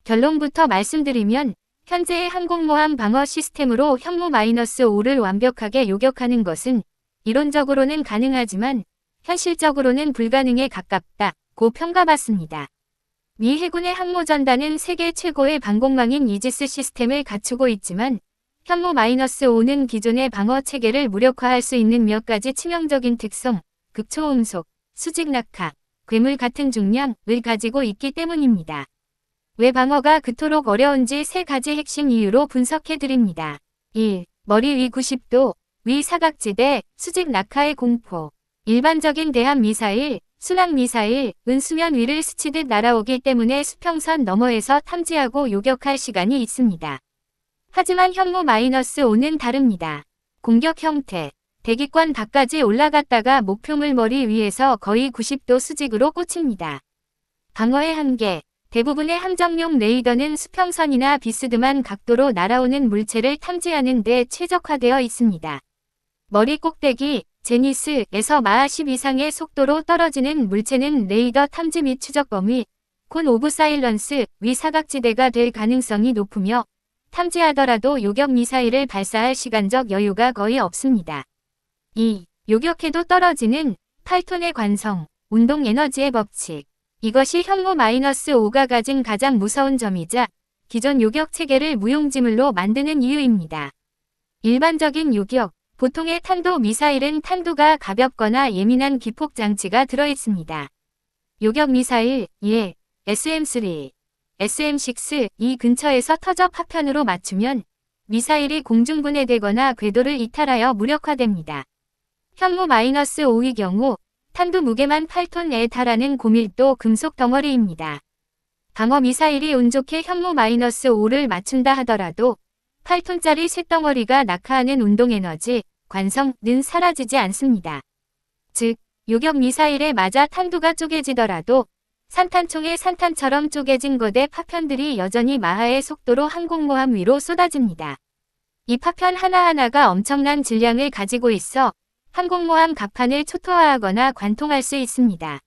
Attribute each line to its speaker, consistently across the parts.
Speaker 1: 결론부터 말씀드리면 현재의 항공모함 방어 시스템으로 현무-5를 완벽하게 요격하는 것은 이론적으로는 가능하지만 현실적으로는 불가능에 가깝다고 평가받습니다. 미 해군의 항모전단은 세계 최고의 방공망인 이지스 시스템을 갖추고 있지만 현무-5는 기존의 방어 체계를 무력화할 수 있는 몇 가지 치명적인 특성, 극초음속, 수직 낙하, 괴물 같은 중량을 가지고 있기 때문입니다. 왜 방어가 그토록 어려운지 세 가지 핵심 이유로 분석해드립니다. 1. 머리 위 90도, 위 사각지대, 수직 낙하의 공포. 일반적인 대함 미사일, 순항 미사일은 수면 위를 스치듯 날아오기 때문에 수평선 너머에서 탐지하고 요격할 시간이 있습니다. 하지만 현무-5는 다릅니다. 공격 형태, 대기권 밖까지 올라갔다가 목표물 머리 위에서 거의 90도 수직으로 꽂힙니다. 방어의 한계, 대부분의 함정용 레이더는 수평선이나 비스듬한 각도로 날아오는 물체를 탐지하는 데 최적화되어 있습니다. 머리 꼭대기, 제니스에서 마하 10 이상의 속도로 떨어지는 물체는 레이더 탐지 및 추적 범위, 콘 오브 사일런스 위 사각지대가 될 가능성이 높으며 탐지하더라도 요격 미사일을 발사할 시간적 여유가 거의 없습니다. 2. 요격해도 떨어지는 8톤의 관성, 운동 에너지의 법칙. 이것이 현무-5가 가진 가장 무서운 점이자 기존 요격 체계를 무용지물로 만드는 이유입니다. 일반적인 요격, 보통의 탄도 미사일은 탄두가 가볍거나 예민한 기폭 장치가 들어있습니다. 요격 미사일, 예, SM-3, SM-6 이 근처에서 터져 파편으로 맞추면 미사일이 공중분해되거나 궤도를 이탈하여 무력화됩니다. 현무-5의 경우 탄두 무게만 8톤에 달하는 고밀도 금속 덩어리입니다. 방어 미사일이 운 좋게 현무-5를 맞춘다 하더라도 8톤짜리 쇳덩어리가 낙하하는 운동에너지, 관성은 사라지지 않습니다. 즉, 요격 미사일에 맞아 탄두가 쪼개지더라도 산탄총의 산탄처럼 쪼개진 거대 파편들이 여전히 마하의 속도로 항공모함 위로 쏟아집니다. 이 파편 하나하나가 엄청난 질량을 가지고 있어 항공모함 갑판을 초토화하거나 관통할 수 있습니다.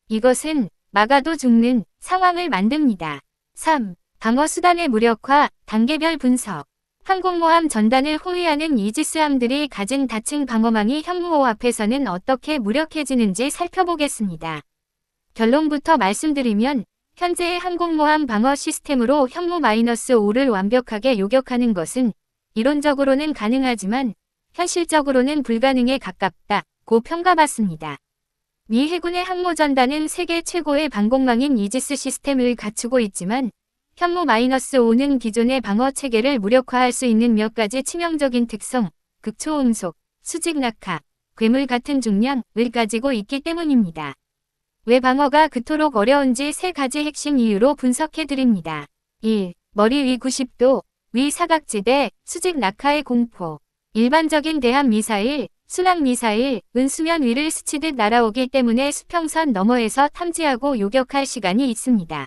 Speaker 1: 이것은 막아도 죽는 상황을 만듭니다. 3. 방어수단의 무력화, 단계별 분석. 항공모함 전단을 호위하는 이지스함들이 가진 다층 방어망이 현무-5 앞에서는 어떻게 무력해지는지 살펴보겠습니다. 결론부터 말씀드리면 현재의 항공모함 방어 시스템으로 현무-5를 완벽하게 요격하는 것은 이론적으로는 가능하지만 현실적으로는 불가능에 가깝다고 평가받습니다. 미 해군의 항모전단은 세계 최고의 방공망인 이지스 시스템을 갖추고 있지만 현무-5는 기존의 방어 체계를 무력화할 수 있는 몇 가지 치명적인 특성, 극초음속, 수직 낙하, 괴물 같은 중량을 가지고 있기 때문입니다. 왜 방어가 그토록 어려운지 세 가지 핵심 이유로 분석해드립니다. 1. 머리 위 90도, 위 사각지대, 수직 낙하의 공포. 일반적인 대함 미사일, 순항 미사일은 수면 위를 스치듯 날아오기 때문에 수평선 너머에서 탐지하고 요격할 시간이 있습니다.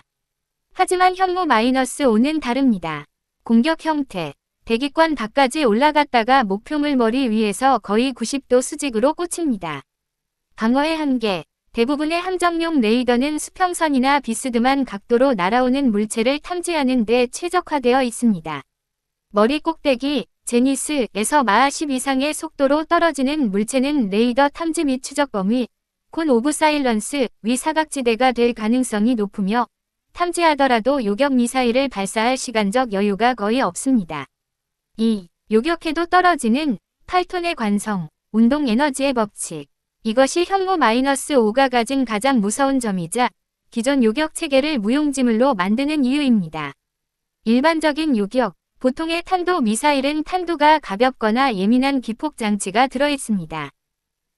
Speaker 1: 하지만 현무-5는 다릅니다. 공격 형태, 대기권 밖까지 올라갔다가 목표물 머리 위에서 거의 90도 수직으로 꽂힙니다. 방어의 한계, 대부분의 함정용 레이더는 수평선이나 비스듬한 각도로 날아오는 물체를 탐지하는 데 최적화되어 있습니다. 머리 꼭대기, 제니스에서 마하 10 이상의 속도로 떨어지는 물체는 레이더 탐지 및 추적 범위, 콘 오브 사일런스 위 사각지대가 될 가능성이 높으며 탐지하더라도 요격 미사일을 발사할 시간적 여유가 거의 없습니다. 2. 요격해도 떨어지는 8톤의 관성, 운동 에너지의 법칙. 이것이 현무-5가 가진 가장 무서운 점이자 기존 요격 체계를 무용지물로 만드는 이유입니다. 일반적인 요격, 보통의 탄도 미사일은 탄두가 가볍거나 예민한 기폭 장치가 들어있습니다.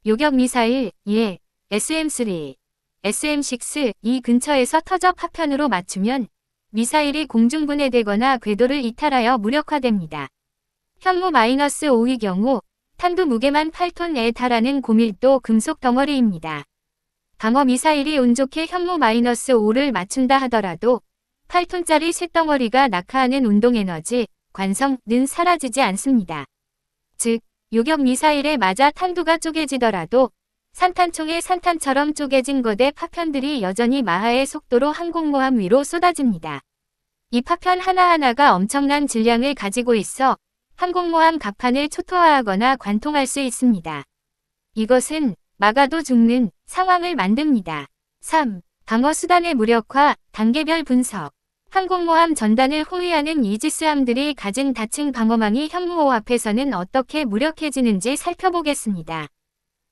Speaker 1: 요격 미사일, 예, SM-3, SM-6 이 근처에서 터져 파편으로 맞추면 미사일이 공중분해되거나 궤도를 이탈하여 무력화됩니다. 현무-5의 경우 탄두 무게만 8톤에 달하는 고밀도 금속 덩어리입니다. 방어 미사일이 운 좋게 현무-5를 맞춘다 하더라도 8톤짜리 쇳덩어리가 낙하하는 운동에너지, 관성은 사라지지 않습니다. 즉, 요격 미사일에 맞아 탄두가 쪼개지더라도 산탄총의 산탄처럼 쪼개진 거대 파편들이 여전히 마하의 속도로 항공모함 위로 쏟아집니다. 이 파편 하나하나가 엄청난 질량을 가지고 있어 항공모함 갑판을 초토화하거나 관통할 수 있습니다. 이것은 막아도 죽는 상황을 만듭니다. 3. 방어 수단의 무력화, 단계별 분석. 항공모함 전단을 호위하는 이지스함들이 가진 다층 방어망이 현무호 앞에서는 어떻게 무력해지는지 살펴보겠습니다.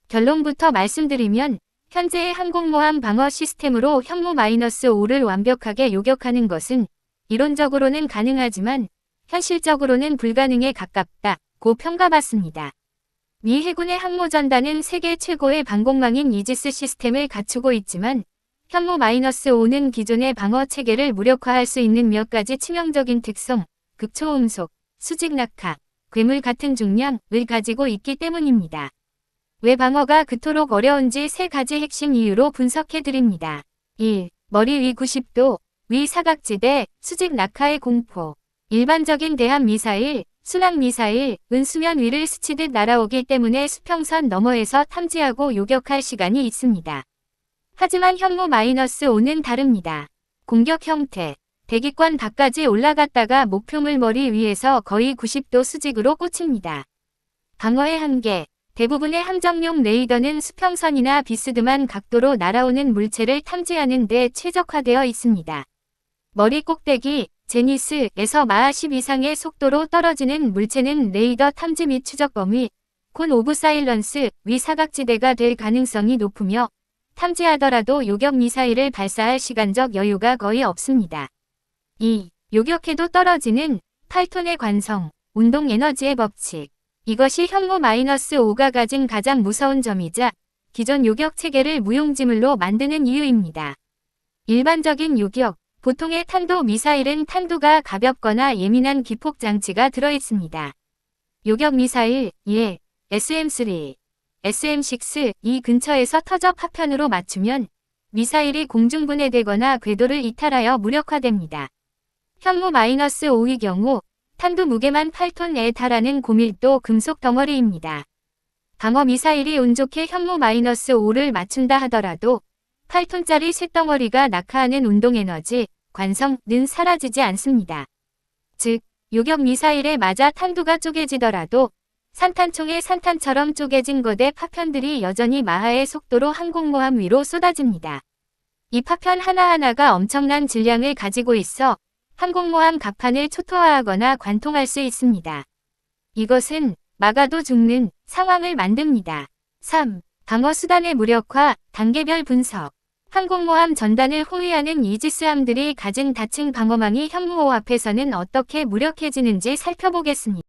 Speaker 1: 결론부터 말씀드리면 현재의 항공모함 방어 시스템으로 현무-5를 완벽하게 요격하는 것은 이론적으로는 가능하지만 현실적으로는 불가능에 가깝다고 평가받습니다. 미 해군의 항모전단은 세계 최고의 방공망인 이지스 시스템을 갖추고 있지만 현무-5는 기존의 방어 체계를 무력화할 수 있는 몇 가지 치명적인 특성, 극초음속, 수직 낙하, 괴물 같은 중량을 가지고 있기 때문입니다. 왜 방어가 그토록 어려운지 세 가지 핵심 이유로 분석해드립니다. 1. 머리 위 90도, 위 사각지대, 수직 낙하의 공포. 일반적인 대함 미사일, 순항 미사일은 수면 위를 스치듯 날아오기 때문에 수평선 너머에서 탐지하고 요격할 시간이 있습니다. 하지만 현무-5는 다릅니다. 공격 형태. 대기권 밖까지 올라갔다가 목표물 머리 위에서 거의 90도 수직으로 꽂힙니다. 방어의 한계. 대부분의 함정용 레이더는 수평선이나 비스듬한 각도로 날아오는 물체를 탐지하는 데 최적화되어 있습니다. 머리 꼭대기, 제니스에서 마하 10 이상의 속도로 떨어지는 물체는 레이더 탐지 및 추적 범위, 콘 오브 사일런스 위 사각지대가 될 가능성이 높으며 탐지하더라도 요격 미사일을 발사할 시간적 여유가 거의 없습니다. 2. 요격해도 떨어지는 8톤의 관성, 운동 에너지의 법칙. 이것이 현무-5가 가진 가장 무서운 점이자 기존 요격 체계를 무용지물로 만드는 이유입니다. 일반적인 요격, 보통의 탄도 미사일은 탄두가 가볍거나 예민한 기폭 장치가 들어있습니다. 요격 미사일, 예, SM-3, SM-6 이 근처에서 터져 파편으로 맞추면 미사일이 공중분해되거나 궤도를 이탈하여 무력화됩니다. 현무-5의 경우 탄두 무게만 8톤에 달하는 고밀도 금속 덩어리입니다. 방어 미사일이 운 좋게 현무-5를 맞춘다 하더라도 8톤짜리 쇳덩어리가 낙하하는 운동에너지, 관성은 사라지지 않습니다. 즉, 요격 미사일에 맞아 탄두가 쪼개지더라도 산탄총의 산탄처럼 쪼개진 거대 파편들이 여전히 마하의 속도로 항공모함 위로 쏟아집니다. 이 파편 하나하나가 엄청난 질량을 가지고 있어 항공모함 갑판을 초토화하거나 관통할 수 있습니다. 이것은 막아도 죽는 상황을 만듭니다. 3. 방어 수단의 무력화, 단계별 분석. 항공모함 전단을 호위하는 이지스함들이 가진 다층 방어망이 현무호 앞에서는 어떻게 무력해지는지 살펴보겠습니다.